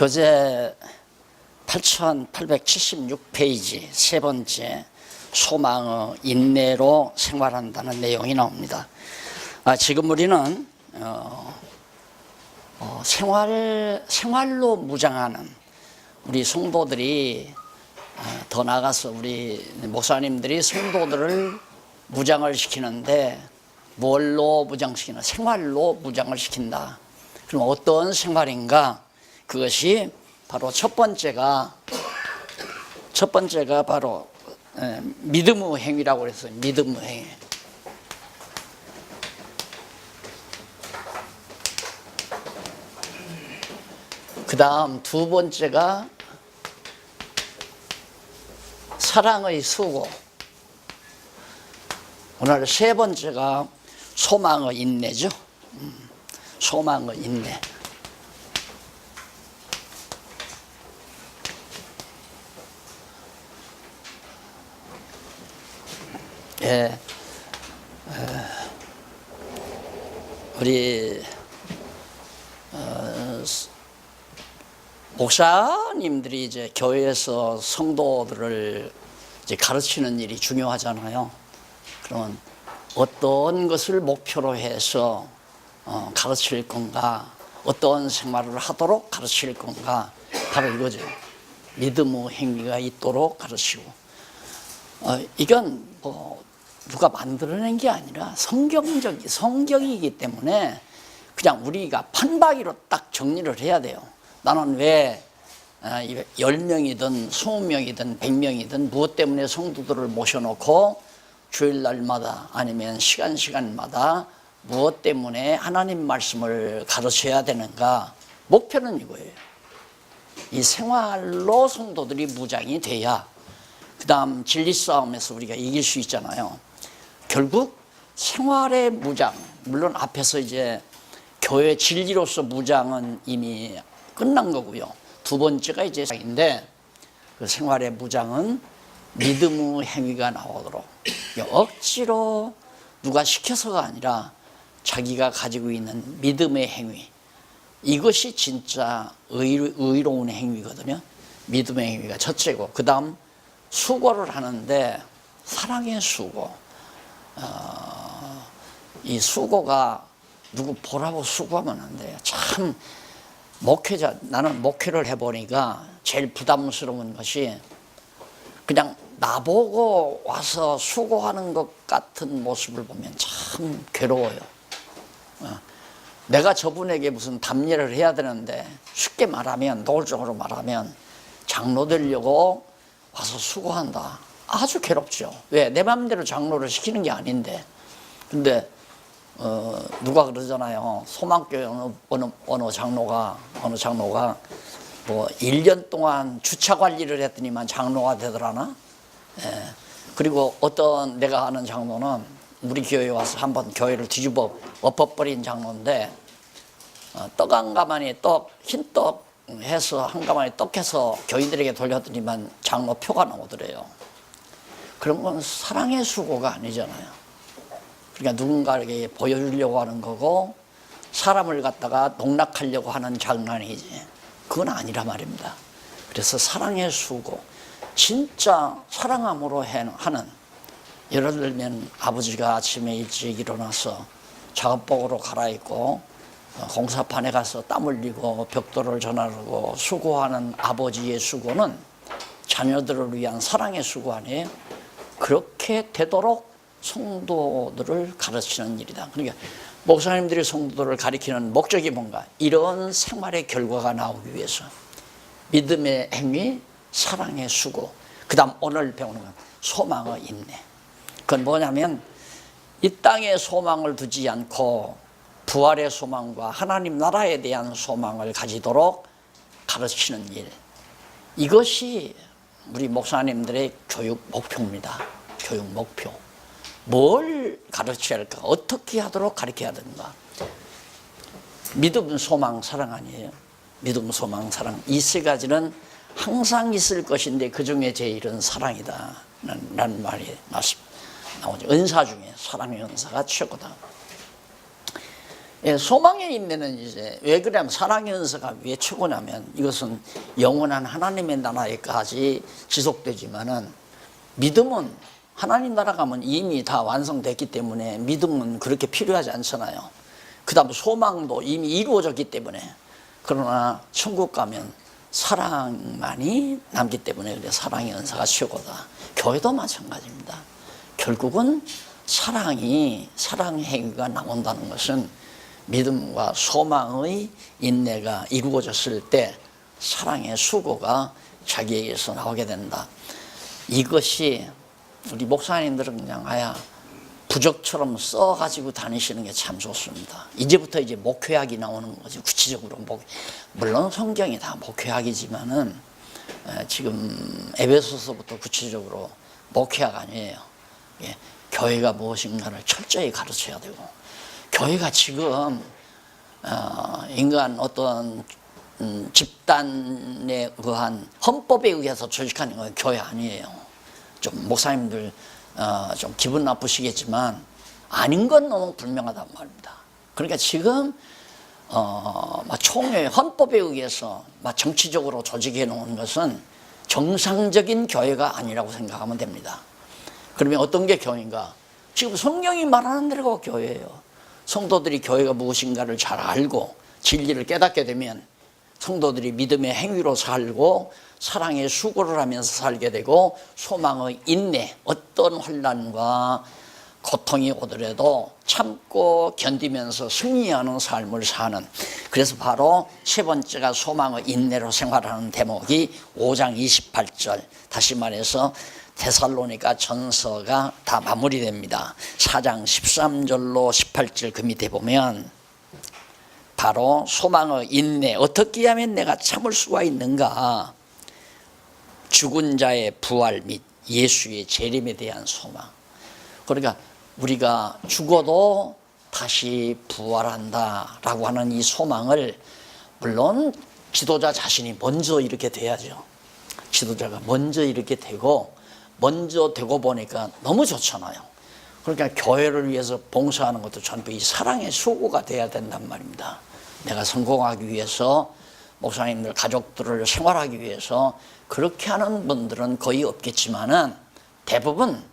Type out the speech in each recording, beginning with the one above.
교재 8876페이지 세 번째 소망의 인내로 생활한다는 내용이 나옵니다. 지금 우리는 생활로 무장하는 우리 성도들이 더 나아가서 우리 목사님들이 성도들을 무장을 시키는데 뭘로 무장시키나? 생활로 무장을 시킨다. 그럼 어떤 생활인가? 그것이 바로 첫 번째가 바로 믿음의 행위라고 그랬어요. 믿음의 행위. 그 다음 두 번째가 사랑의 수고. 오늘 세 번째가 소망의 인내죠. 소망의 인내. 예, 우리 목사님들이 이제 교회에서 성도들을 이제 가르치는 일이 중요하잖아요. 그러면 어떤 것을 목표로 해서 가르칠 건가, 어떤 생활을 하도록 가르칠 건가, 바로 이거죠. 믿음의 행위가 있도록 가르치고. 이건 뭐 누가 만들어낸 게 아니라 성경이기 때문에 그냥 우리가 판박이로 딱 정리를 해야 돼요. 나는 왜 10명이든 20명이든 100명이든 무엇 때문에 성도들을 모셔놓고 주일날마다 아니면 시간마다 무엇 때문에 하나님 말씀을 가르쳐야 되는가? 목표는 이거예요. 이 생활로 성도들이 무장이 돼야 그 다음 진리 싸움에서 우리가 이길 수 있잖아요. 결국 생활의 무장, 물론 앞에서 이제 교회 진리로서 무장은 이미 끝난 거고요. 두 번째가 이제 인데 그 생활의 무장은 믿음의 행위가 나오도록 억지로 누가 시켜서가 아니라 자기가 가지고 있는 믿음의 행위, 이것이 진짜 의로운 행위거든요. 믿음의 행위가 첫째고, 그 다음 수고를 하는데 사랑의 수고. 이 수고가 누구 보라고 수고하면 안 돼요. 참 목회자, 나는 목회를 해보니까 제일 부담스러운 것이 그냥 나보고 와서 수고하는 것 같은 모습을 보면 참 괴로워요. 내가 저분에게 무슨 답례를 해야 되는데 쉽게 말하면, 노골적으로 말하면 장로 되려고 와서 수고한다. 아주 괴롭죠. 왜? 내 마음대로 장로를 시키는 게 아닌데. 근데 누가 그러잖아요. 소망교회 어느 장로가 뭐 1년 동안 주차 관리를 했더니만 장로가 되더라나. 예. 그리고 어떤 내가 아는 장로는 우리 교회에 와서 한번 교회를 뒤집어 엎어버린 장로인데 떡 한 가마니 흰떡 해서 한 가마니 떡해서 교인들에게 돌렸더니만 장로 표가 나오더래요. 그런 건 사랑의 수고가 아니잖아요. 그러니까 누군가에게 보여주려고 하는 거고 사람을 갖다가 농락하려고 하는 장난이지. 그건 아니라 말입니다. 그래서 사랑의 수고, 진짜 사랑함으로 하는, 예를 들면 아버지가 아침에 일찍 일어나서 작업복으로 갈아입고 공사판에 가서 땀 흘리고 벽돌을 전하고 수고하는 아버지의 수고는 자녀들을 위한 사랑의 수고 아니에요? 그렇게 되도록 성도들을 가르치는 일이다. 그러니까 목사님들이 성도들을 가르치는 목적이 뭔가? 이런 생활의 결과가 나오기 위해서 믿음의 행위, 사랑의 수고, 그 다음 오늘 배우는 건 소망의 인내. 그건 뭐냐면 이 땅에 소망을 두지 않고 부활의 소망과 하나님 나라에 대한 소망을 가지도록 가르치는 일, 이것이 우리 목사님들의 교육 목표입니다. 교육 목표. 뭘 가르쳐야 할까? 어떻게 하도록 가르쳐야 되는가? 믿음, 소망, 사랑 아니에요? 믿음, 소망, 사랑. 이 세 가지는 항상 있을 것인데 그 중에 제일은 사랑이다 라는 말이 나오죠. 은사 중에 사랑의 은사가 최고다. 예, 소망의 인내는 이제 왜 그러냐면 사랑의 은사가 왜 최고냐면 이것은 영원한 하나님의 나라에까지 지속되지만은 믿음은 하나님 나라 가면 이미 다 완성됐기 때문에 믿음은 그렇게 필요하지 않잖아요. 그 다음 소망도 이미 이루어졌기 때문에. 그러나 천국 가면 사랑만이 남기 때문에 그래 사랑의 은사가 최고다. 교회도 마찬가지입니다. 결국은 사랑의 행위가 나온다는 것은 믿음과 소망의 인내가 이루어졌을 때 사랑의 수고가 자기에게서 나오게 된다. 이것이 우리 목사님들은 그냥 부적처럼 써가지고 다니시는 게 참 좋습니다. 이제부터 이제 목회학이 나오는 거죠. 구체적으로 물론 성경이 다 목회학이지만은 지금 에베소서부터 구체적으로 목회학 아니에요. 예, 교회가 무엇인가를 철저히 가르쳐야 되고, 교회가 지금 인간 어떤 집단에 의한 헌법에 의해서 조직하는 건 교회 아니에요. 좀 목사님들 좀 기분 나쁘시겠지만 아닌 건 너무 분명하단 말입니다. 그러니까 지금 총회 헌법에 의해서 정치적으로 조직해 놓은 것은 정상적인 교회가 아니라고 생각하면 됩니다. 그러면 어떤 게 교회인가? 지금 성경이 말하는 대로가 교회예요. 성도들이 교회가 무엇인가를 잘 알고 진리를 깨닫게 되면 성도들이 믿음의 행위로 살고 사랑의 수고를 하면서 살게 되고 소망의 인내, 어떤 환난과 고통이 오더라도 참고 견디면서 승리하는 삶을 사는, 그래서 바로 세 번째가 소망의 인내로 생활하는 대목이 5장 28절, 다시 말해서 데살로니가 전서가 다 마무리됩니다. 4장 13절로 18절 그 밑에 보면 바로 소망의 인내, 어떻게 하면 내가 참을 수가 있는가? 죽은 자의 부활 및 예수의 재림에 대한 소망. 그러니까 우리가 죽어도 다시 부활한다라고 하는 이 소망을, 물론 지도자 자신이 먼저 이렇게 돼야죠. 지도자가 먼저 이렇게 되고, 먼저 되고 보니까 너무 좋잖아요. 그러니까 교회를 위해서 봉사하는 것도 전부 이 사랑의 수고가 돼야 된단 말입니다. 내가 성공하기 위해서, 목사님들 가족들을 생활하기 위해서 그렇게 하는 분들은 거의 없겠지만은 대부분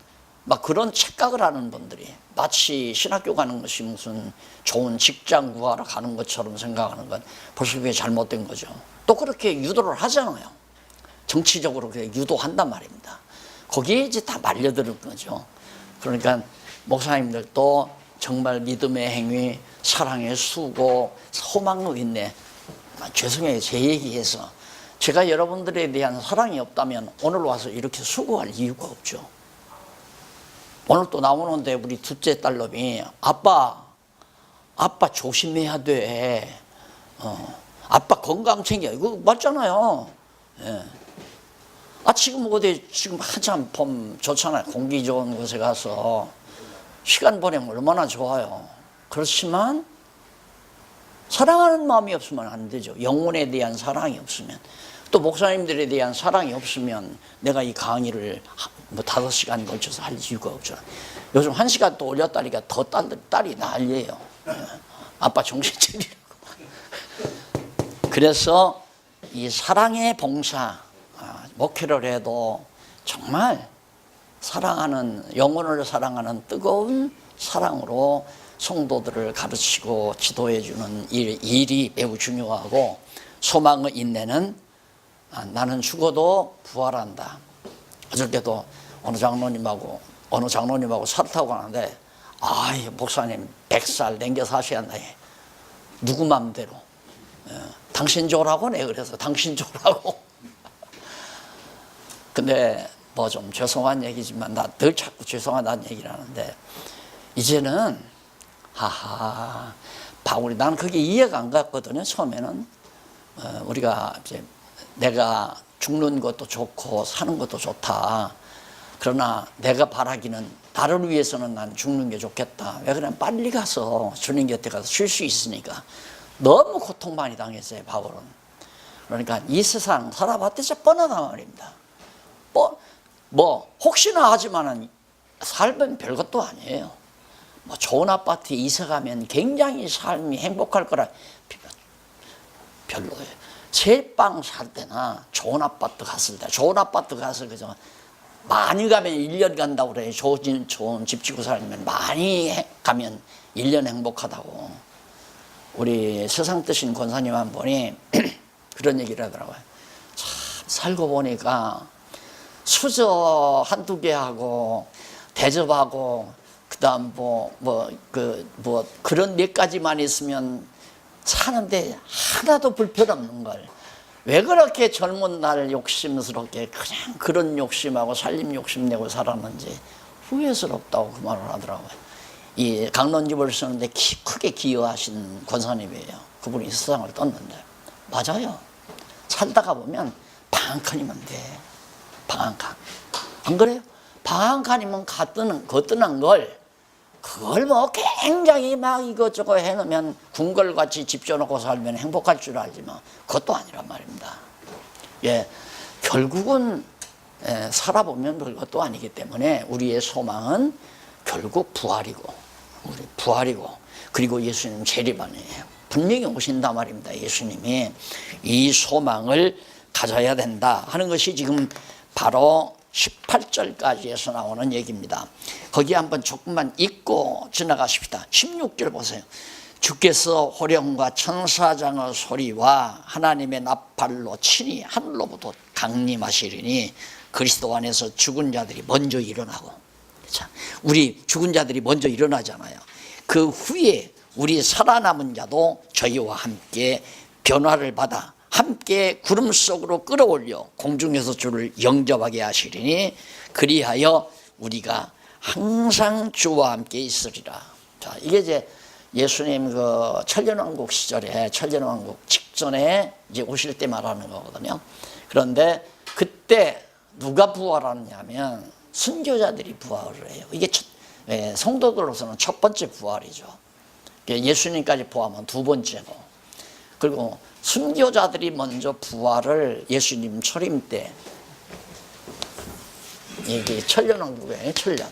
그런 착각을 하는 분들이 마치 신학교 가는 것이 무슨 좋은 직장 구하러 가는 것처럼 생각하는 건 벌써 그게 잘못된 거죠. 또 그렇게 유도를 하잖아요. 정치적으로 그렇게 유도한단 말입니다. 거기에 이제 다 말려드는 거죠. 그러니까 목사님들도 정말 믿음의 행위, 사랑의 수고, 소망의 인내. 죄송해요, 제 얘기해서 제가 여러분들에 대한 사랑이 없다면 오늘 와서 이렇게 수고할 이유가 없죠. 오늘 또 나오는데 우리 둘째 딸놈이 아빠 조심해야 돼. 아빠 건강 챙겨. 이거 맞잖아요. 예. 지금 지금 한참 봄 좋잖아요. 공기 좋은 곳에 가서 시간 보내면 얼마나 좋아요. 그렇지만 사랑하는 마음이 없으면 안 되죠. 영혼에 대한 사랑이 없으면, 또 목사님들에 대한 사랑이 없으면 내가 이 강의를 5시간 걸쳐서 할 이유가 없잖아. 요즘 1시간 또 올렸다니까 더 딸이 난리예요. 아빠 정신 차리라고. 그래서 이 사랑의 봉사, 목회를 해도 정말 사랑하는, 영혼을 사랑하는 뜨거운 사랑으로 성도들을 가르치고 지도해 주는 일이 매우 중요하고, 소망의 인내는 나는 죽어도 부활한다. 어저께도 어느 장로님하고 차를 타고 가는데, 목사님 100살 남겨 사셔야 한다. 누구 맘대로. 당신 좋으라고 내 그래서 당신 좋으라고. 근데 좀 죄송한 얘기지만 나 늘 자꾸 죄송하다는 얘기를 하는데, 이제는 바울이, 나는 그게 이해가 안 갔거든요. 처음에는 우리가 이제 내가 죽는 것도 좋고 사는 것도 좋다. 그러나 내가 바라기는, 나를 위해서는 난 죽는 게 좋겠다. 왜 그러냐면 빨리 가서 주님 곁에 가서 쉴 수 있으니까. 너무 고통 많이 당했어요, 바울은. 그러니까 이 세상 살아봤듯이 뻔하단 말입니다. 혹시나 하지만은 삶은 별것도 아니에요. 뭐 좋은 아파트에 이사 가면 굉장히 삶이 행복할 거라. 별로예요. 새 빵 살 때나 좋은 아파트 갔을 때, 좋은 아파트 가서 그저 많이 가면 1년 간다고 그래요. 좋은 집 짓고 살면 많이 가면 1년 행복하다고. 우리 세상 뜨신 권사님 한 분이 그런 얘기를 하더라고요. 참 살고 보니까 수저 한두 개 하고 대접하고 그다음 그런 몇 가지만 있으면 사는데 하나도 불편 없는 걸. 왜 그렇게 젊은 날 욕심스럽게 그냥 그런 욕심하고 살림 욕심내고 살았는지 후회스럽다고 그 말을 하더라고요. 이 강론집을 쓰는데 크게 기여하신 권사님이에요. 그분이 세상을 떴는데 맞아요. 살다가 보면 방 한 칸이면 돼. 방 한 칸. 안 그래요? 방 한 칸이면 거뜬한 걸 그걸 뭐 굉장히 막 이것저것 해놓으면 궁궐같이 집 지어놓고 살면 행복할 줄 알지만 그것도 아니란 말입니다. 예, 결국은 살아보면 그것도 아니기 때문에 우리의 소망은 결국 부활이고 그리고 예수님 재림안이에요. 분명히 오신단 말입니다. 예수님이 이 소망을 가져야 된다 하는 것이 지금 바로 18절까지에서 나오는 얘기입니다. 거기 한번 조금만 읽고 지나가십시다. 16절 보세요. 주께서 호령과 천사장의 소리와 하나님의 나팔로 친히 하늘로부터 강림하시리니 그리스도 안에서 죽은 자들이 먼저 일어나고, 자, 우리 죽은 자들이 먼저 일어나잖아요. 그 후에 우리 살아남은 자도 저희와 함께 변화를 받아 함께 구름 속으로 끌어올려 공중에서 주를 영접하게 하시리니 그리하여 우리가 항상 주와 함께 있으리라. 자, 이게 이제 예수님 그 천년왕국 시절에, 천년왕국 직전에 이제 오실 때 말하는 거거든요. 그런데 그때 누가 부활하느냐면 순교자들이 부활을 해요. 이게 성도들로서는 첫 번째 부활이죠. 예수님까지 포함하면 두 번째고, 그리고 순교자들이 먼저 부활을 예수님 초림 때, 이게 천년왕국이에요. 천년.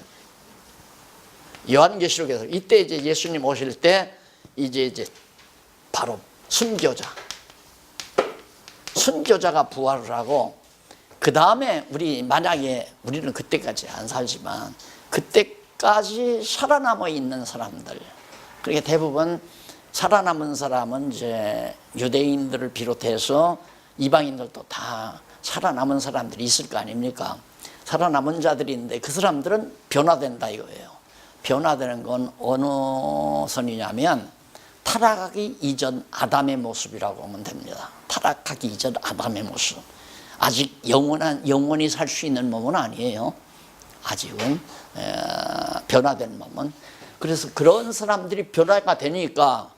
요한계시록에서 이때 이제 예수님 오실 때 이제 바로 순교자가 부활을 하고, 그 다음에 만약에 우리는 그때까지 안 살지만 그때까지 살아남아 있는 사람들, 그렇게 대부분 살아남은 사람은 이제 유대인들을 비롯해서 이방인들도 다 살아남은 사람들이 있을 거 아닙니까? 살아남은 자들인데 그 사람들은 변화된다 이거예요. 변화되는 건 어느 선이냐면 타락하기 이전 아담의 모습이라고 하면 됩니다. 타락하기 이전 아담의 모습. 아직 영원히 살 수 있는 몸은 아니에요. 아직은 변화된 몸은. 그래서 그런 사람들이 변화가 되니까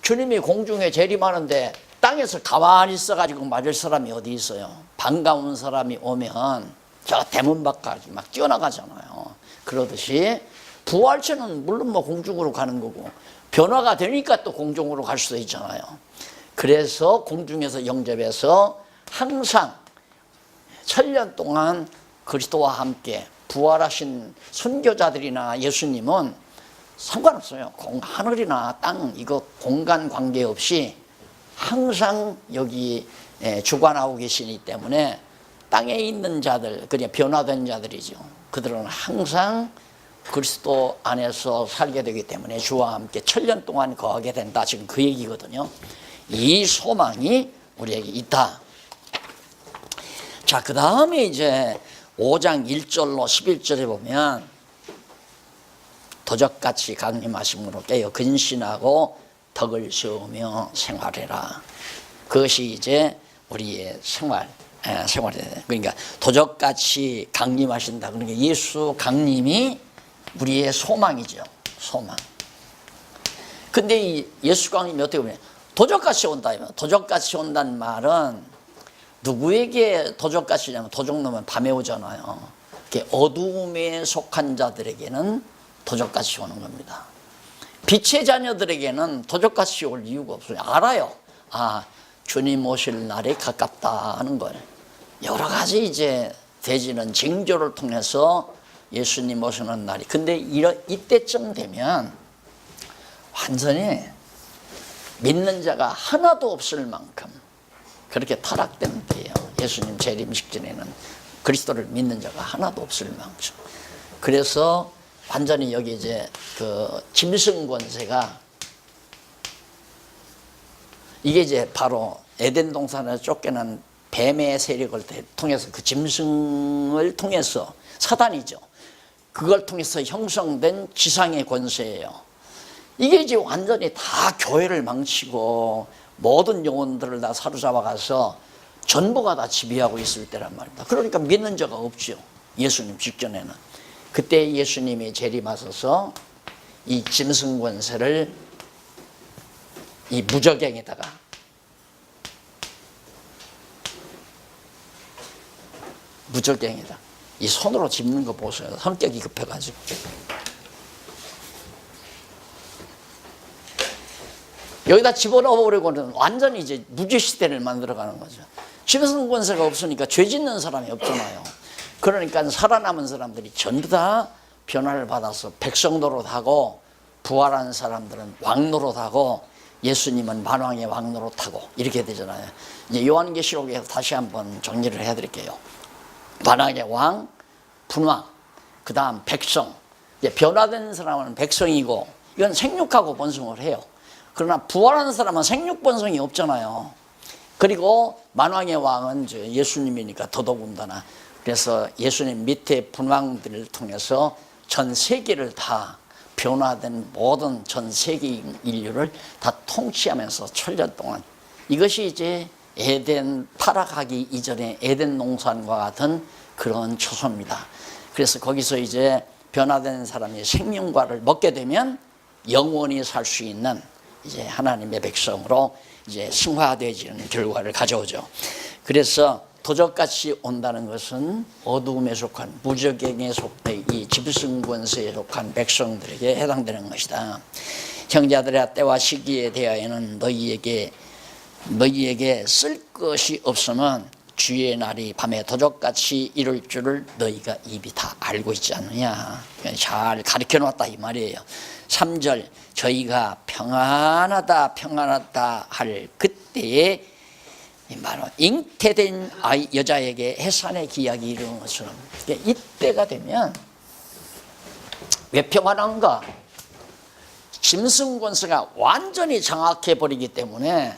주님이 공중에 재림하는데 땅에서 가만히 있어가지고 맞을 사람이 어디 있어요? 반가운 사람이 오면 저 대문 밖까지 막 뛰어나가잖아요. 그러듯이 부활체는 물론 뭐 공중으로 가는 거고 변화가 되니까 또 공중으로 갈 수도 있잖아요. 그래서 공중에서 영접해서 항상 천년 동안 그리스도와 함께 부활하신 순교자들이나 예수님은 상관없어요. 하늘이나 땅 이거 공간 관계없이 항상 여기 주관하고 계시기 때문에 땅에 있는 자들, 그냥 변화된 자들이죠. 그들은 항상 그리스도 안에서 살게 되기 때문에 주와 함께 천년 동안 거하게 된다. 지금 그 얘기거든요. 이 소망이 우리에게 있다. 자, 그 다음에 이제 5장 1절로 11절에 보면 도적같이 강림하심으로 깨어 근신하고 덕을 세우며 생활해라. 그것이 이제 우리의 생활이 그러니까 도적같이 강림하신다. 그러니까 예수 강림이 우리의 소망이죠. 소망. 근데 이 예수 강림이 어떻게 보면 도적같이 온다. 도적같이 온다는 말은 누구에게 도적같이냐면 도적놈은 밤에 오잖아요. 어두움에 속한 자들에게는 도적같이 오는 겁니다. 빛의 자녀들에게는 도적같이 올 이유가 없어요. 알아요. 아, 주님 오실 날이 가깝다 하는 걸. 여러 가지 이제 돼지는 징조를 통해서 예수님 오시는 날이. 근데 이때쯤 되면 완전히 믿는 자가 하나도 없을 만큼 그렇게 타락된 때예요. 예수님 재림식 전에는 그리스도를 믿는 자가 하나도 없을 만큼. 그래서 완전히 여기 이제 그 짐승 권세가, 이게 이제 바로 에덴 동산에서 쫓겨난 뱀의 세력을 통해서, 그 짐승을 통해서, 사단이죠. 그걸 통해서 형성된 지상의 권세예요. 이게 이제 완전히 다 교회를 망치고 모든 영혼들을 다 사로잡아 가서 전부가 다 지배하고 있을 때란 말입니다. 그러니까 믿는 자가 없죠. 예수님 직전에는. 그때 예수님이 재림하셔서 이 짐승 권세를 이 무저갱에다가, 무저갱에다 이 손으로 짚는 거 보세요. 성격이 급해가지고. 여기다 집어넣어버리고는 완전히 이제 무죄시대를 만들어가는 거죠. 짐승 권세가 없으니까 죄 짓는 사람이 없잖아요. 그러니까 살아남은 사람들이 전부 다 변화를 받아서 백성 노릇하고, 부활한 사람들은 왕 노릇하고, 예수님은 만왕의 왕 노릇하고, 이렇게 되잖아요. 이제 요한계시록에서 다시 한번 정리를 해드릴게요. 만왕의 왕, 분왕, 그 다음 백성. 이제 변화된 사람은 백성이고, 이건 생육하고 번성을 해요. 그러나 부활한 사람은 생육 번성이 없잖아요. 그리고 만왕의 왕은 예수님이니까 더더군다나. 그래서 예수님 밑에 분왕들을 통해서 전 세계를 다, 변화된 모든 전 세계 인류를 다 통치하면서 천년 동안, 이것이 이제 에덴, 타락하기 이전에 에덴 동산과 같은 그런 초소입니다. 그래서 거기서 이제 변화된 사람이 생명과를 먹게 되면 영원히 살 수 있는 이제 하나님의 백성으로 이제 승화되어지는 결과를 가져오죠. 그래서 도적같이 온다는 것은 어두움에 속한, 무저갱에 속된 이 짐승 권세에 속한 백성들에게 해당되는 것이다. 형제들아, 때와 시기에 대하여는 너희에게 쓸 것이 없으면 주의 날이 밤에 도적같이 이룰 줄을 너희가 입이 다 알고 있지 않느냐. 잘 가르쳐 놨다 이 말이에요. 3절, 저희가 평안하다 평안하다 할 그때에 바로 잉태된 아이 여자에게 해산의 기약이 이르는 것처럼, 이때가 되면 왜 평안한가? 짐승 권세가 완전히 장악해 버리기 때문에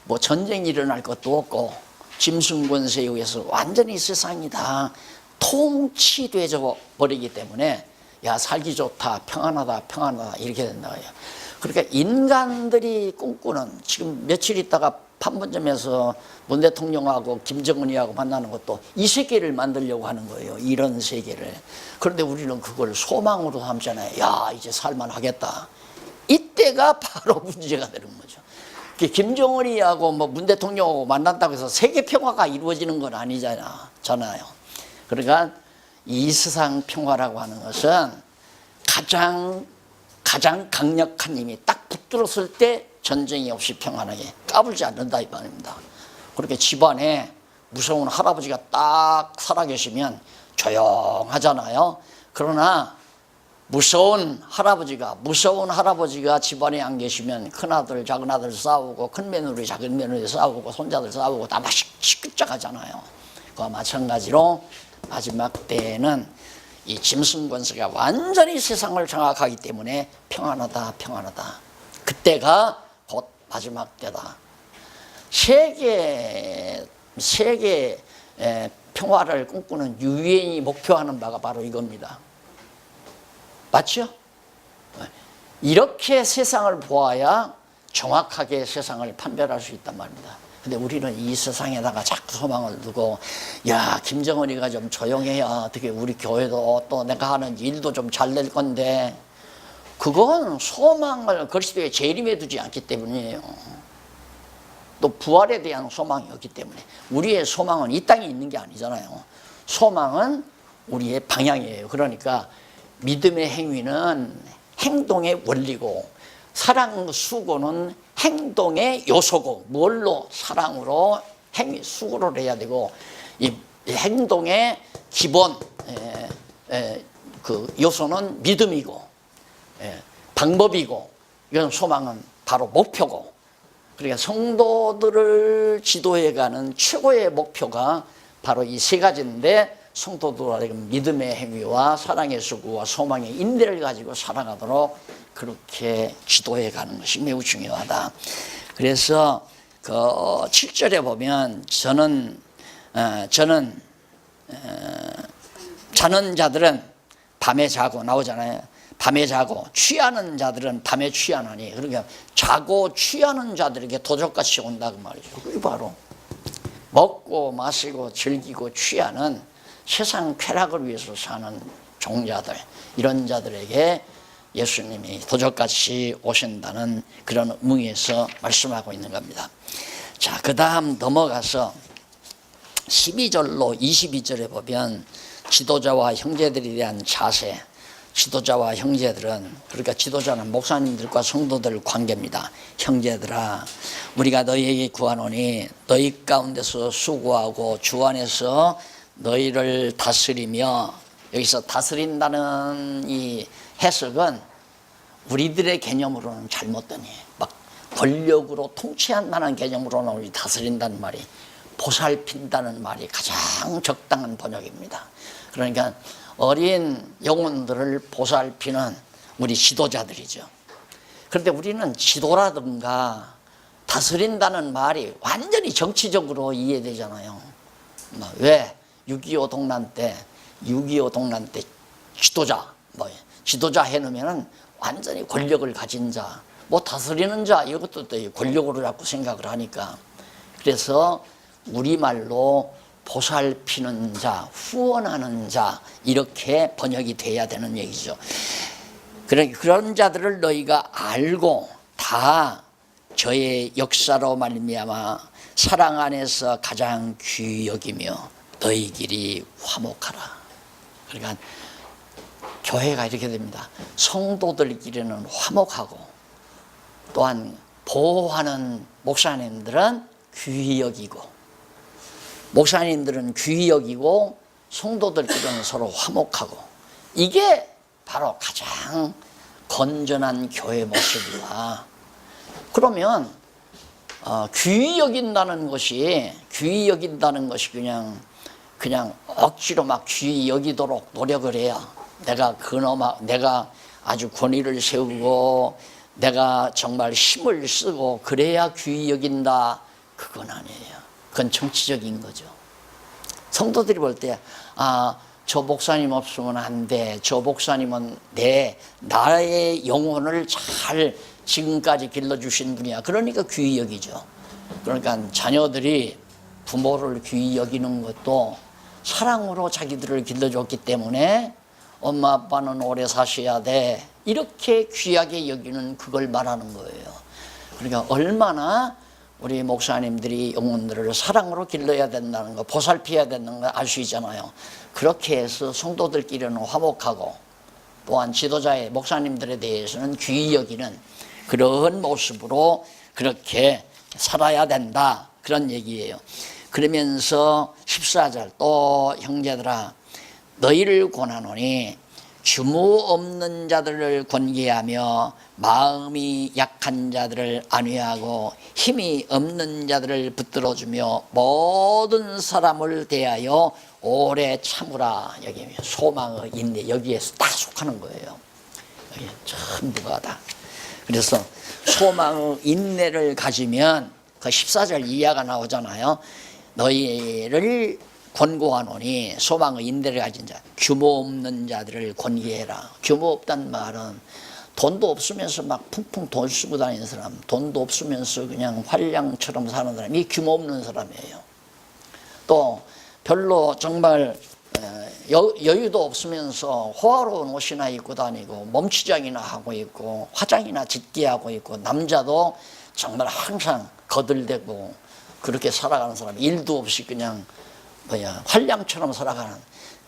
뭐 전쟁이 일어날 것도 없고, 짐승 권세에 의해서 완전히 세상이 다 통치되어 버리기 때문에 야, 살기 좋다, 평안하다, 평안하다, 이렇게 된다고요. 그러니까 인간들이 꿈꾸는, 지금 며칠 있다가 판문점에서 문 대통령하고 김정은이하고 만나는 것도 이 세계를 만들려고 하는 거예요. 이런 세계를. 그런데 우리는 그걸 소망으로 삼잖아요. 야, 이제 살만하겠다. 이때가 바로 문제가 되는 거죠. 김정은이하고 뭐 문 대통령하고 만난다고 해서 세계 평화가 이루어지는 건 아니잖아요. 그러니까 이 세상 평화라고 하는 것은 가장 강력한 힘이 딱 붙들었을 때 전쟁이 없이 평안하게 까불지 않는다 이 말입니다. 그렇게 집안에 무서운 할아버지가 딱 살아계시면 조용하잖아요. 그러나 무서운 할아버지가 집안에 안 계시면 큰아들 작은아들 싸우고, 큰며느리 작은며느리 싸우고, 손자들 싸우고 다 시끌짝하잖아요. 그와 마찬가지로 마지막 때에는 이 짐승 권세가 완전히 세상을 장악하기 때문에 평안하다 평안하다. 그때가 곧 마지막 때다. 세계 평화를 꿈꾸는 유엔이 목표하는 바가 바로 이겁니다. 맞죠? 이렇게 세상을 보아야 정확하게 세상을 판별할 수 있단 말입니다. 근데 우리는 이 세상에다가 자꾸 소망을 두고, 야, 김정은이가 좀 조용해야 어떻게 우리 교회도 또 내가 하는 일도 좀 잘 될 건데, 그건 소망을 그리스도의 재림에 두지 않기 때문이에요. 또 부활에 대한 소망이 없기 때문에. 우리의 소망은 이 땅에 있는 게 아니잖아요. 소망은 우리의 방향이에요. 그러니까 믿음의 행위는 행동의 원리고, 사랑 수고는 행동의 요소고, 뭘로? 사랑으로 수고를 해야 되고, 이 행동의 기본 그 요소는 믿음이고, 예, 방법이고, 이건 소망은 바로 목표고. 그러니까 성도들을 지도해가는 최고의 목표가 바로 이 세 가지인데, 성도들의 믿음의 행위와 사랑의 수고와 소망의 인내를 가지고 살아가도록 그렇게 지도해가는 것이 매우 중요하다. 그래서 그 7절에 보면 저는 자는 자들은 밤에 자고 나오잖아요. 밤에 자고 취하는 자들은 밤에 취하나니. 그러니까 자고 취하는 자들에게 도적같이 온다 그 말이죠. 그게 바로 먹고 마시고 즐기고 취하는 세상 쾌락을 위해서 사는 종자들, 이런 자들에게 예수님이 도적같이 오신다는 그런 의미에서 말씀하고 있는 겁니다. 자, 그 다음 넘어가서 12절로 22절에 보면 지도자와 형제들에 대한 자세. 지도자와 형제들은, 그러니까 지도자는 목사님들과 성도들 관계입니다. 형제들아, 우리가 너희에게 구하노니 너희 가운데서 수고하고 주 안에서 너희를 다스리며, 여기서 다스린다는 이 해석은 우리들의 개념으로는 잘못되니, 막 권력으로 통치한다는 개념으로는 우리 다스린다는 말이, 보살핀다는 말이 가장 적당한 번역입니다. 그러니까 어린 영혼들을 보살피는 우리 지도자들이죠. 그런데 우리는 지도라든가 다스린다는 말이 완전히 정치적으로 이해되잖아요. 왜? 6.25 동란 때 지도자, 지도자 해놓으면 완전히 권력을 가진 자, 다스리는 자, 이것도 또 권력으로 자꾸 생각을 하니까. 그래서 우리말로 보살피는 자, 후원하는 자, 이렇게 번역이 돼야 되는 얘기죠. 그런 자들을 너희가 알고 다 저의 역사로 말미암아 사랑 안에서 가장 귀히 여기며 너희끼리 화목하라. 그러니까 교회가 이렇게 됩니다. 성도들끼리는 화목하고, 또한 보호하는 목사님들은 귀히 여기고, 목사님들은 귀히 여기고 성도들끼리는 서로 화목하고, 이게 바로 가장 건전한 교회 모습이다. 그러면 귀히 여긴다는 것이 그냥 억지로 막 귀히 여기도록 노력을 해야, 내가 아주 권위를 세우고 내가 정말 힘을 쓰고 그래야 귀히 여긴다, 그건 아니에요. 그건 정치적인 거죠. 성도들이 볼 때, 저 목사님 없으면 안 돼, 저 목사님은 나의 영혼을 잘 지금까지 길러주신 분이야, 그러니까 귀히 여기죠. 그러니까 자녀들이 부모를 귀히 여기는 것도 사랑으로 자기들을 길러줬기 때문에 엄마 아빠는 오래 사셔야 돼, 이렇게 귀하게 여기는, 그걸 말하는 거예요. 그러니까 얼마나 우리 목사님들이 영혼들을 사랑으로 길러야 된다는 거, 보살펴야 된다는 거 알 수 있잖아요. 그렇게 해서 성도들끼리는 화목하고, 또한 지도자의 목사님들에 대해서는 귀히 여기는 그런 모습으로 그렇게 살아야 된다, 그런 얘기예요. 그러면서 14절, 또 형제들아 너희를 권하노니 주무 없는 자들을 권계하며 마음이 약한 자들을 안위하고 힘이 없는 자들을 붙들어주며 모든 사람을 대하여 오래 참으라. 여기 소망의 인내, 여기에서 다 속하는 거예요. 여기 참 무거하다. 그래서 소망의 인내를 가지면 그 14절 이하가 나오잖아요. 너희를 권고하노니, 소망의 인내를 가진 자, 규모 없는 자들을 권계해라. 규모 없다는 말은 돈도 없으면서 막 풍풍 돈 쓰고 다니는 사람, 돈도 없으면서 그냥 활량처럼 사는 사람, 이 규모 없는 사람이에요. 또 별로 정말 여유도 없으면서 호화로운 옷이나 입고 다니고 몸치장이나 하고 있고 화장이나 짙게 하고 있고, 남자도 정말 항상 거들대고 그렇게 살아가는 사람, 일도 없이 그냥 활량처럼 살아가는,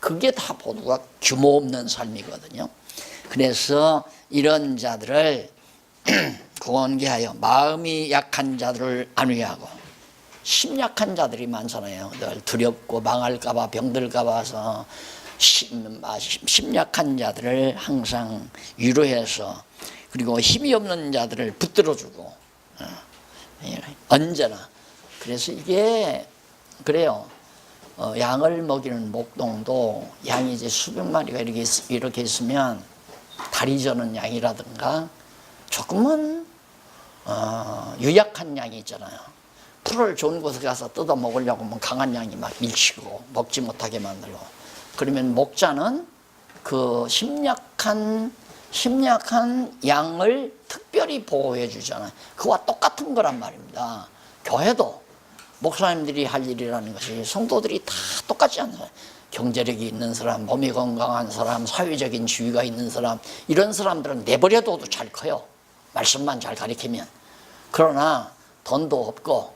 그게 다 모두가 규모 없는 삶이거든요. 그래서 이런 자들을 권계하여 마음이 약한 자들을 안위하고, 심약한 자들이 많잖아요. 늘 두렵고 망할까봐, 병들까봐 해서 심약한 자들을 항상 위로해서, 그리고 힘이 없는 자들을 붙들어주고, 언제나. 그래서 이게 그래요. 양을 먹이는 목동도 양이 이제 수백 마리가 이렇게 있으면 다리 저는 양이라든가 조금은 유약한 양이 있잖아요. 풀을 좋은 곳에 가서 뜯어 먹으려고 하면 강한 양이 막 밀치고 먹지 못하게 만들고, 그러면 목자는 그 심약한 양을 특별히 보호해 주잖아요. 그와 똑같은 거란 말입니다. 교회도 목사님들이 할 일이라는 것이 성도들이 다 똑같지 않아요. 경제력이 있는 사람, 몸이 건강한 사람, 사회적인 지위가 있는 사람, 이런 사람들은 내버려둬도 잘 커요. 말씀만 잘 가리키면. 그러나 돈도 없고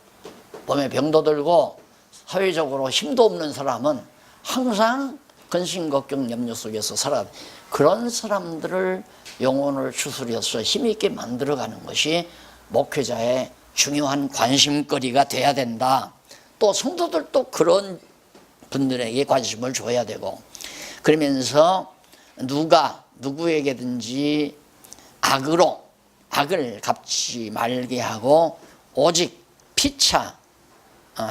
몸에 병도 들고 사회적으로 힘도 없는 사람은 항상 근심, 걱정, 염려 속에서 살아야 돼. 그런 사람들을 영혼을 추스려서 힘있게 만들어가는 것이 목회자의 중요한 관심거리가 돼야 된다. 또 성도들도 그런 분들에게 관심을 줘야 되고, 그러면서 누구에게든지 악을 갚지 말게 하고 오직 피차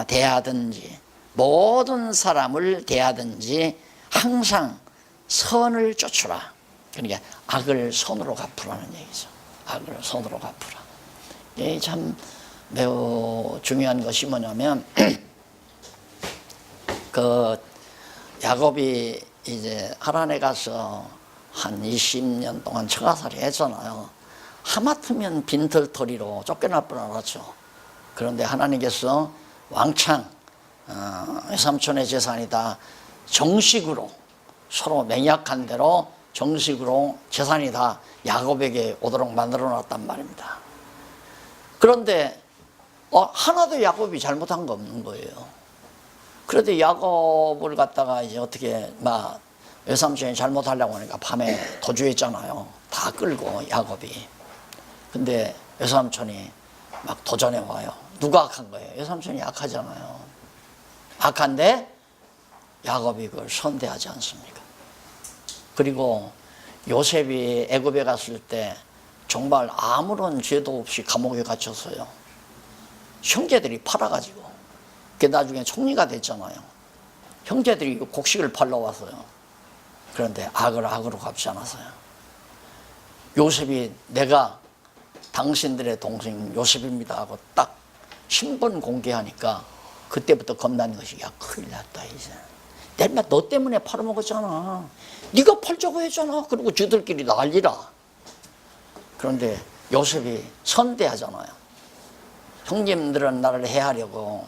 대하든지 모든 사람을 대하든지 항상 선을 쫓으라. 그러니까 악을 선으로 갚으라는 얘기죠. 악을 선으로 갚으라. 이게 참 매우 중요한 것이 뭐냐면 그 야곱이 이제 하란에 가서 한 20년 동안 처가살이 했잖아요. 하마터면 빈털터리로 쫓겨날 뻔 알았죠. 그런데 하나님께서 왕창 외삼촌의 재산이다, 정식으로 서로 맹약한 대로 정식으로 재산이 다 야곱에게 오도록 만들어 놨단 말입니다. 그런데 하나도 야곱이 잘못한 거 없는 거예요. 그런데 야곱을 갖다가 이제 어떻게 막 외삼촌이 잘못하려고 하니까 밤에 도주했잖아요. 다 끌고 야곱이. 근데 외삼촌이 막 도전해 와요. 누가 악한 거예요? 외삼촌이 악하잖아요. 악한데 야곱이 그걸 선대하지 않습니까? 그리고 요셉이 애굽에 갔을 때 정말 아무런 죄도 없이 감옥에 갇혔어요. 형제들이 팔아가지고. 그게 나중에 총리가 됐잖아요. 형제들이 곡식을 팔러 왔어요. 그런데 악을 악으로 갚지 않았어요. 요셉이 내가 당신들의 동생 요셉입니다 하고 딱 신분 공개하니까 그때부터 겁나는 것이, 야, 큰일 났다 이제. 내가 너 때문에 팔아먹었잖아. 네가 팔자고 했잖아. 그리고 쥐들끼리 난리라. 그런데 요셉이 선대하잖아요. 형님들은 나를 해하려고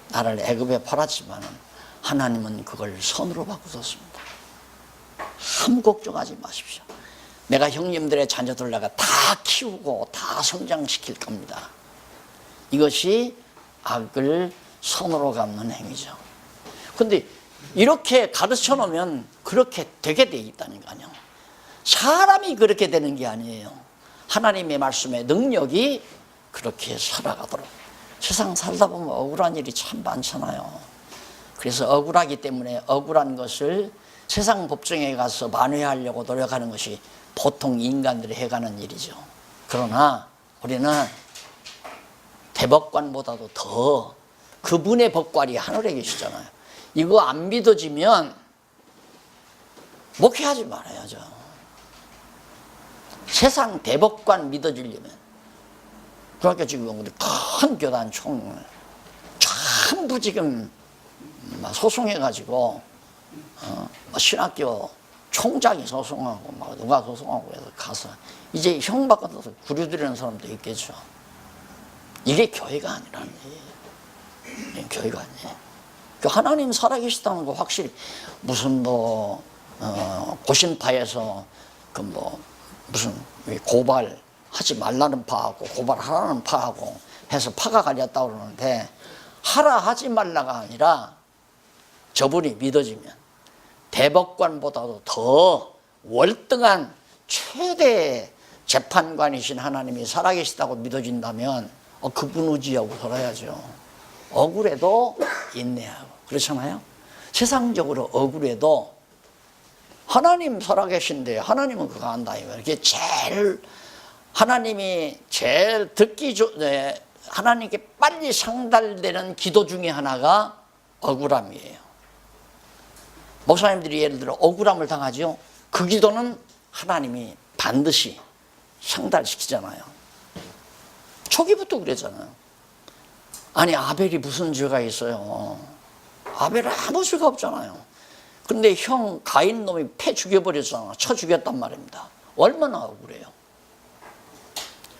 나를 애굽에 팔았지만 하나님은 그걸 선으로 바꾸셨습니다. 아무 걱정하지 마십시오. 내가 형님들의 자녀들 내가 다 키우고 다 성장시킬 겁니다. 이것이 악을 선으로 갚는 행위죠. 근데 이렇게 가르쳐 놓으면 그렇게 되게 돼 있다니까요. 사람이 그렇게 되는 게 아니에요. 하나님의 말씀의 능력이 그렇게 살아가도록. 세상 살다 보면 억울한 일이 참 많잖아요. 그래서 억울하기 때문에 억울한 것을 세상 법정에 가서 만회하려고 노력하는 것이 보통 인간들이 해가는 일이죠. 그러나 우리는 대법관보다도 더 그분의 법관이 하늘에 계시잖아요. 이거 안 믿어지면 목회하지 말아야죠. 세상 대법관 믿어지려면. 그러니까 지금 우리 큰 교단 전부 지금 소송해가지고 신학교 총장이 소송하고 막 누가 소송하고 해서 가서 이제 형 받아서 구류들이는 사람도 있겠죠. 이게 교회가 아니라는 얘기예요. 교회가 아니에요. 하나님 살아계시다는 거 확실히 무슨 고신파에서 무슨 고발하지 말라는 파하고 고발하라는 파하고 해서 파가 갈렸다고 그러는데, 하라 하지 말라가 아니라 저분이 믿어지면 대법관보다도 더 월등한 최대 재판관이신 하나님이 살아계시다고 믿어진다면 그분 의지하고 살아야죠. 억울해도 인내하고. 그렇잖아요. 세상적으로 억울해도 하나님 살아계신데 하나님은 그거 한다. 이렇게 제일 하나님이 제일 하나님께 빨리 상달되는 기도 중에 하나가 억울함이에요. 목사님들이 예를 들어 억울함을 당하죠. 그 기도는 하나님이 반드시 상달시키잖아요. 초기부터 그랬잖아요. 아니 아벨이 무슨 죄가 있어요. 아벨은 아무 죄가 없잖아요. 근데 형 가인 놈이 패 죽여버렸잖아. 쳐 죽였단 말입니다. 얼마나 억울해요.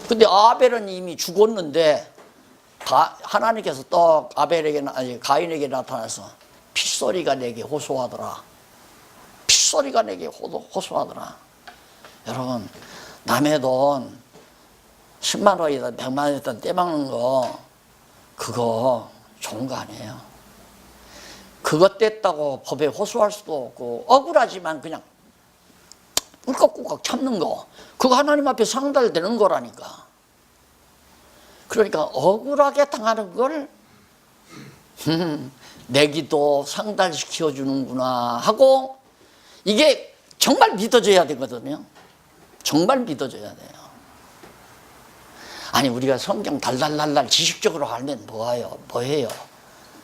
근데 아벨은 이미 죽었는데 하나님께서 또 가인에게 나타나서 핏소리가 내게 호소하더라. 핏소리가 내게 호소하더라. 여러분, 남의 돈 10만 원이든 100만 원이든 떼먹는 거 그거 좋은 거 아니에요. 그거 뗐다고 법에 호소할 수도 없고 억울하지만 그냥 꿀꺽꿀꺽 참는 거 그거 하나님 앞에 상달되는 거라니까. 그러니까 억울하게 당하는 걸 내기도 상달시켜 주는구나 하고 이게 정말 믿어져야 되거든요. 정말 믿어져야 돼요. 아니 우리가 성경 달달달달 지식적으로 알면 뭐해요?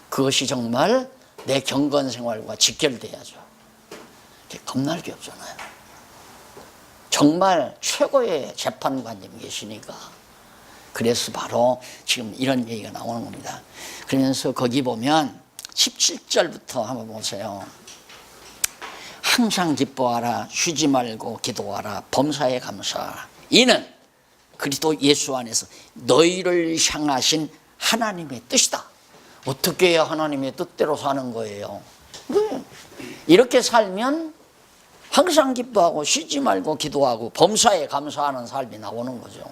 그것이 정말 내 경건 생활과 직결돼야죠. 겁날 게 없잖아요. 정말 최고의 재판관님이 계시니까. 그래서 바로 지금 이런 얘기가 나오는 겁니다. 그러면서 거기 보면 17절부터 한번 보세요. 항상 기뻐하라, 쉬지 말고 기도하라, 범사에 감사하라. 이는 그리스도 예수 안에서 너희를 향하신 하나님의 뜻이다. 어떻게 해야 하나님의 뜻대로 사는 거예요? 이렇게 살면 항상 기뻐하고 쉬지 말고 기도하고 범사에 감사하는 삶이 나오는 거죠.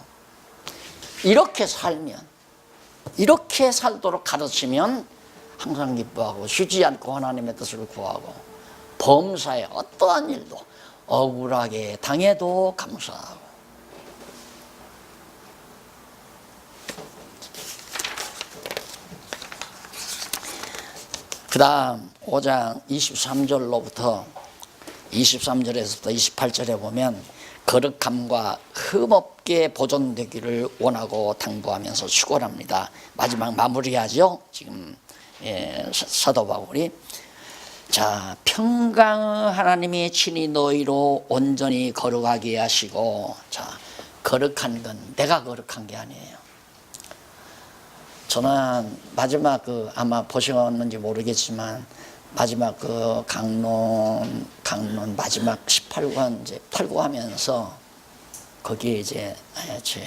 이렇게 살면, 이렇게 살도록 가르치면 항상 기뻐하고 쉬지 않고 하나님의 뜻을 구하고 범사에 어떠한 일도 억울하게 당해도 감사하고. 그 다음 5장 23절로부터 23절에서부터 28절에 보면 거룩함과 흠없게 보존되기를 원하고 당부하면서 축원합니다. 마지막 마무리하죠. 지금 사도 바울이 자 평강의 하나님이 친히 너희로 온전히 거룩하게 하시고. 자 거룩한 건 내가 거룩한 게 아니에요. 저는 마지막 아마 보셨는지 모르겠지만 마지막 강론 마지막 18권 이제 탈구하면서 거기에 이제 제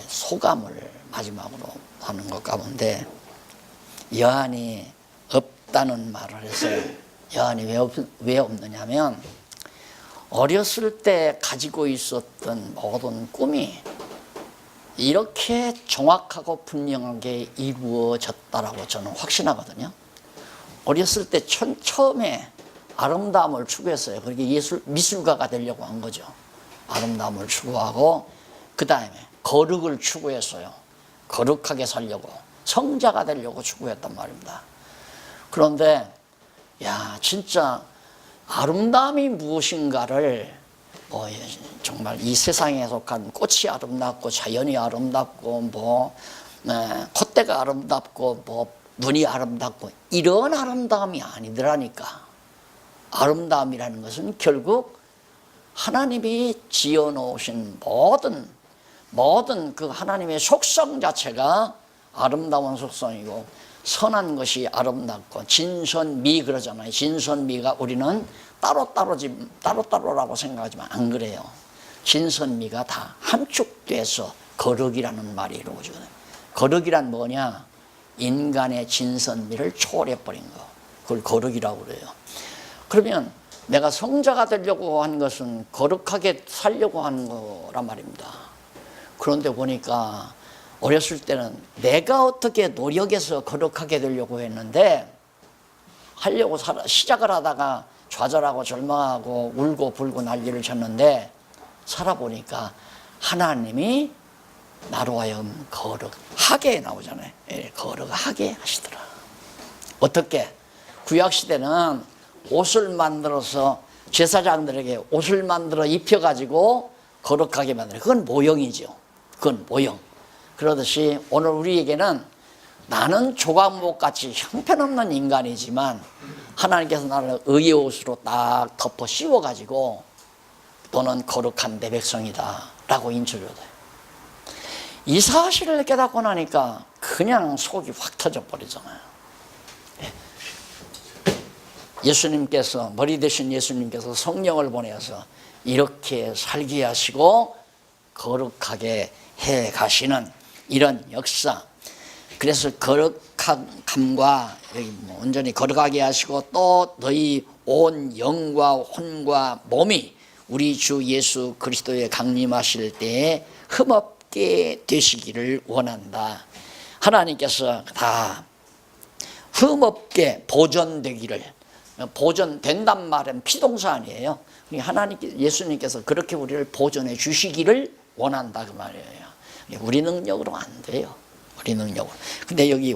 소감을 마지막으로 하는 것 가운데 여한이 없다는 말을 했어요. 여한이 왜 없느냐면 어렸을 때 가지고 있었던 모든 꿈이 이렇게 정확하고 분명하게 이루어졌다라고 저는 확신하거든요. 어렸을 때 처음에 아름다움을 추구했어요. 그렇게 미술가가 되려고 한 거죠. 아름다움을 추구하고 그 다음에 거룩을 추구했어요. 거룩하게 살려고 성자가 되려고 추구했단 말입니다. 그런데 야 진짜 아름다움이 무엇인가를 정말 이 세상에 속한 꽃이 아름답고 자연이 아름답고 콧대가 아름답고 눈이 아름답고 이런 아름다움이 아니더라니까. 아름다움이라는 것은 결국 하나님이 지어놓으신 모든 그 하나님의 속성 자체가 아름다운 속성이고 선한 것이 아름답고 진선미 그러잖아요. 진선미가 우리는 따로따로라고 생각하지만 안 그래요. 진선미가 다 함축돼서 거룩이라는 말이 이루어지거든요. 거룩이란 뭐냐? 인간의 진선미를 초월해버린 거. 그걸 거룩이라고 그래요. 그러면 내가 성자가 되려고 한 것은 거룩하게 살려고 하는 거란 말입니다. 그런데 보니까 어렸을 때는 내가 어떻게 노력해서 거룩하게 되려고 했는데 시작을 하다가 좌절하고 절망하고 울고 불고 난리를 쳤는데 살아보니까 하나님이 나로 하여금 거룩하게 나오잖아요. 거룩하게 하시더라. 어떻게? 구약시대는 옷을 만들어서 제사장들에게 옷을 만들어 입혀가지고 거룩하게 만들어요. 그건 모형이죠. 그건 모형. 그러듯이 오늘 우리에게는 나는 조각목같이 형편없는 인간이지만 하나님께서 나를 의의 옷으로 딱 덮어 씌워가지고 너는 거룩한 내 백성이다 라고 인쳐줘야 돼요. 이 사실을 깨닫고 나니까 그냥 속이 확 터져버리잖아요. 예수님께서, 머리 대신 예수님께서 성령을 보내서 이렇게 살게 하시고 거룩하게 해 가시는 이런 역사. 그래서 거룩함과 온전히 거룩하게 하시고 또 너희 온 영과 혼과 몸이 우리 주 예수 그리스도에 강림하실 때에 흠없게 되시기를 원한다. 하나님께서 다 흠없게 보존되기를, 보존된단 말은 피동사 아니에요. 예수님께서 그렇게 우리를 보존해 주시기를 원한다 그 말이에요. 우리 능력으로 안 돼요. 우리 능력으로. 근데 여기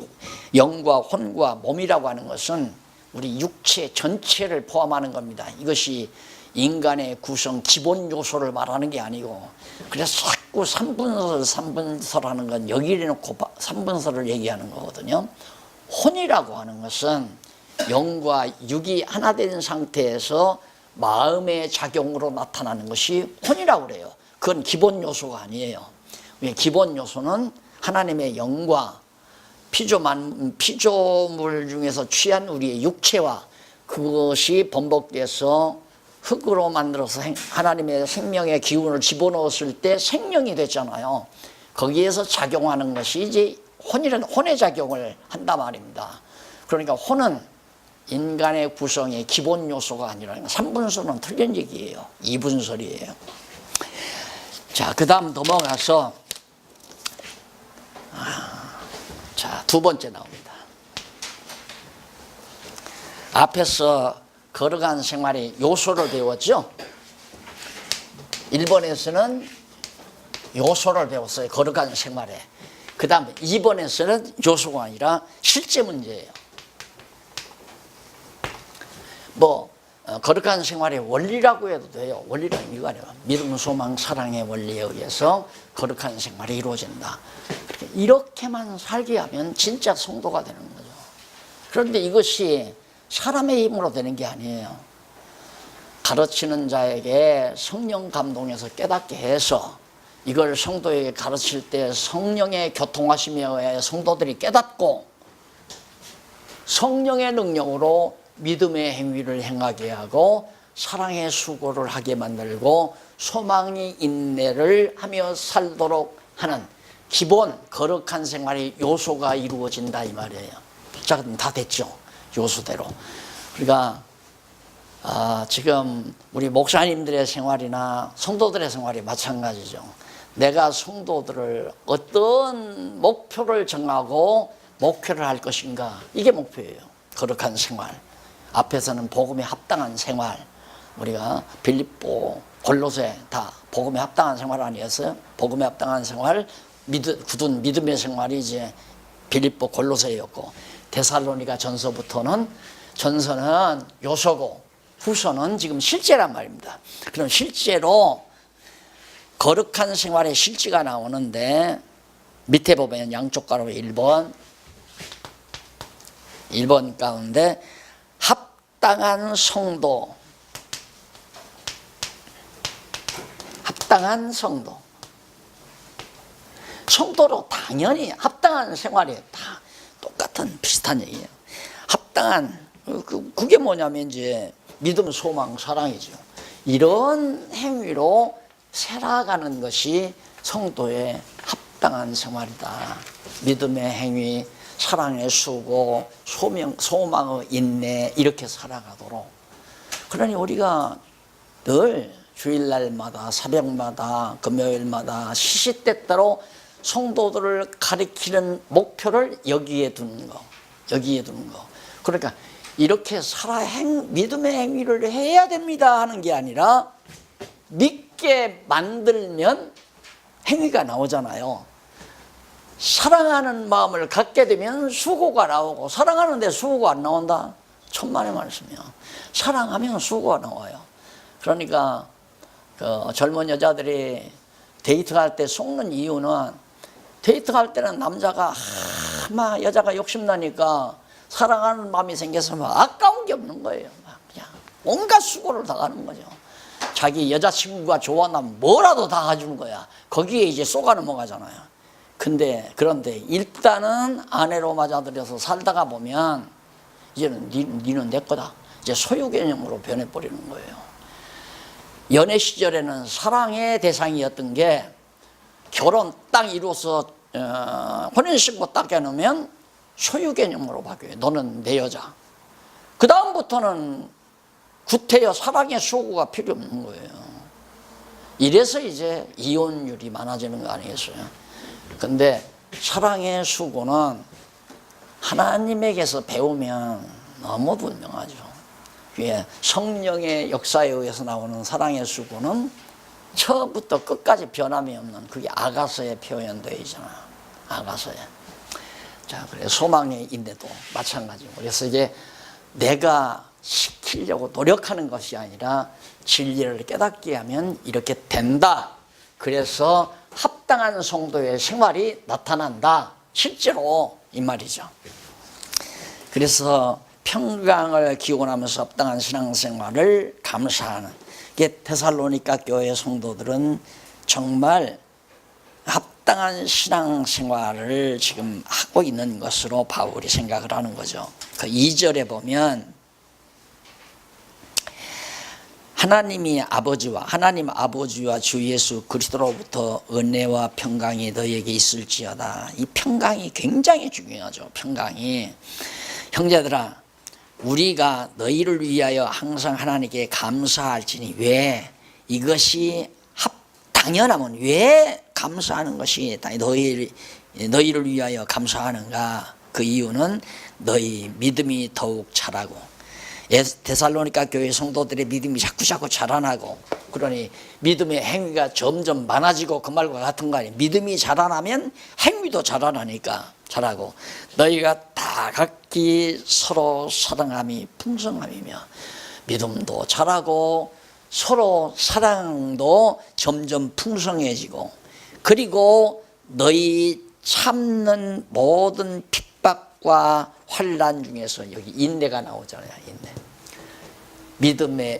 영과 혼과 몸이라고 하는 것은 우리 육체 전체를 포함하는 겁니다. 이것이 인간의 구성 기본 요소를 말하는 게 아니고, 그래서 자꾸 3분설 하는 건 여기를 놓고 3분설을 얘기하는 거거든요. 혼이라고 하는 것은 영과 육이 하나 된 상태에서 마음의 작용으로 나타나는 것이 혼이라고 그래요. 그건 기본 요소가 아니에요. 기본 요소는 하나님의 영과 피조물 중에서 취한 우리의 육체와 그것이 번복돼서 흙으로 만들어서 하나님의 생명의 기운을 집어넣었을 때 생명이 됐잖아요. 거기에서 작용하는 것이 이제 혼의 작용을 한단 말입니다. 그러니까 혼은 인간의 구성의 기본 요소가 아니라 3분설은 틀린 얘기예요. 2분설이에요. 자, 그 다음 넘어가서 자, 두 번째 나옵니다. 앞에서 거룩한 생활의 요소를 배웠죠. 1번에서는 요소를 배웠어요. 거룩한 생활에. 그 다음에 2번에서는 요소가 아니라 실제 문제예요. 거룩한 생활의 원리라고 해도 돼요. 원리라는 이거 아니에요. 믿음, 소망, 사랑의 원리에 의해서 거룩한 생활이 이루어진다. 이렇게만 살게 하면 진짜 성도가 되는 거죠. 그런데 이것이 사람의 힘으로 되는 게 아니에요. 가르치는 자에게 성령 감동해서 깨닫게 해서 이걸 성도에게 가르칠 때 성령의 교통하심에 의해 성도들이 깨닫고 성령의 능력으로 믿음의 행위를 행하게 하고 사랑의 수고를 하게 만들고 소망이 인내를 하며 살도록 하는 기본 거룩한 생활의 요소가 이루어진다 이 말이에요. 자, 그럼 다 됐죠. 요소대로. 그러니까 지금 우리 목사님들의 생활이나 성도들의 생활이 마찬가지죠. 내가 성도들을 어떤 목표를 정하고 목표를 할 것인가, 이게 목표예요. 거룩한 생활. 앞에서는 복음에 합당한 생활, 우리가 빌립보, 골로새 다 복음에 합당한 생활 아니었어요? 복음에 합당한 생활, 굳은 믿음의 생활이 이제 빌립보, 골로새였고, 데살로니가 전서는 요소고 후서는 지금 실제란 말입니다. 그럼 실제로 거룩한 생활의 실제가 나오는데 밑에 보면 양쪽 가로 1번 가운데 합당한 성도, 합당한 성도. 성도로 당연히 합당한 생활이 다 똑같은 비슷한 얘기예요. 합당한, 그게 뭐냐면 이제 믿음, 소망, 사랑이죠. 이런 행위로 살아가는 것이 성도의 합당한 생활이다. 믿음의 행위, 사랑의 수고, 소망의 인내, 이렇게 살아가도록. 그러니 우리가 늘 주일날마다, 새벽마다, 금요일마다 시시때때로 성도들을 가리키는 목표를 여기에 두는 거. 그러니까 이렇게 믿음의 행위를 해야 됩니다 하는 게 아니라 믿게 만들면 행위가 나오잖아요. 사랑하는 마음을 갖게 되면 수고가 나오고, 사랑하는데 수고가 안 나온다? 천만의 말씀이요. 사랑하면 수고가 나와요. 그러니까 그 젊은 여자들이 데이트할 때 속는 이유는, 데이트할 때는 남자가 막 여자가 욕심나니까 사랑하는 마음이 생겨서 막 아까운 게 없는 거예요. 막 그냥 온갖 수고를 다 하는 거죠. 자기 여자친구가 좋아하면 뭐라도 다 가주는 거야. 거기에 이제 쏘가 넘어가잖아요. 그런데 일단은 아내로 맞아들여서 살다가 보면 이제는 니는 내 거다. 이제 소유 개념으로 변해버리는 거예요. 연애 시절에는 사랑의 대상이었던 게 결혼 딱 이루어서 혼인신고 딱 해놓으면 소유 개념으로 바뀌어요. 너는 내 여자. 그 다음부터는 구태여 사랑의 수고가 필요 없는 거예요. 이래서 이제 이혼율이 많아지는 거 아니겠어요? 근데 사랑의 수고는 하나님에게서 배우면 너무 분명하죠. 성령의 역사에 의해서 나오는 사랑의 수고는 처음부터 끝까지 변함이 없는, 그게 아가서에 표현되어 있잖아요. 아가서에. 자, 그래 소망의 인내도 마찬가지고. 그래서 이제 내가 시키려고 노력하는 것이 아니라 진리를 깨닫게 하면 이렇게 된다. 그래서 합당한 성도의 생활이 나타난다. 실제로 이 말이죠. 그래서 평강을 기원하면서 합당한 신앙생활을 감사하는 게, 데살로니가 교회 성도들은 정말 합당한 신앙생활을 지금 하고 있는 것으로 바울이 생각을 하는 거죠. 그 2절에 보면 하나님 아버지와 주 예수 그리스도로부터 은혜와 평강이 너에게 있을지어다. 이 평강이 굉장히 중요하죠. 평강이. 형제들아, 우리가 너희를 위하여 항상 하나님께 감사할지니. 왜? 이것이 당연하면 왜 감사하는 것이 너희를 위하여 감사하는가? 그 이유는 너희 믿음이 더욱 자라고, 데살로니가 교회 성도들의 믿음이 자꾸 자라나고, 그러니 믿음의 행위가 점점 많아지고, 그 말과 같은 거 아니에요. 믿음이 자라나면 행위도 자라나니까 자라고, 너희가 다 각기 서로 사랑함이 풍성함이며, 믿음도 자라고 서로 사랑도 점점 풍성해지고, 그리고 너희 참는 모든 핍박과 환난 중에서 여기 인내가 나오잖아요. 인내.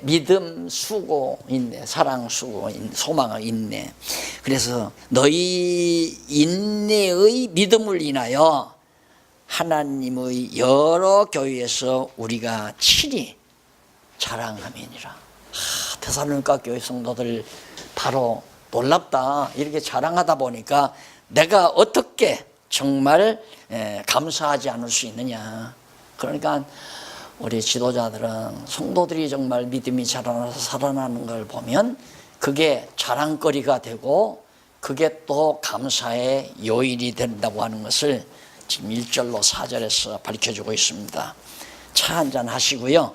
믿음, 수고, 인내, 사랑, 수고, 소망을 인내. 그래서 너희 인내의 믿음을 인하여 하나님의 여러 교회에서 우리가 친히 자랑함이니라. 데살로니가 교회 성도들 바로 놀랍다. 이렇게 자랑하다 보니까 내가 어떻게 정말 감사하지 않을 수 있느냐. 그러니까 우리 지도자들은 성도들이 정말 믿음이 자라나서 살아나는 걸 보면 그게 자랑거리가 되고, 그게 또 감사의 요인이 된다고 하는 것을 지금 1절로 4절에서 밝혀주고 있습니다. 차 한잔 하시고요.